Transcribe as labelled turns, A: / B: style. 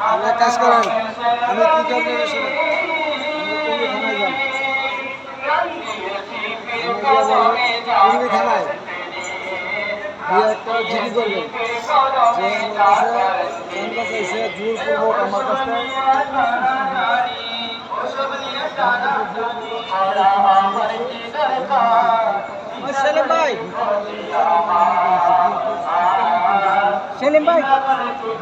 A: আমরা কাজ করেন, আমি কি করবো শুনে আমরা থানায় একটা জিডি করবেন যে আমার কাছে এসে জোরপূর্বক আমার কাছে সেলিম ভাই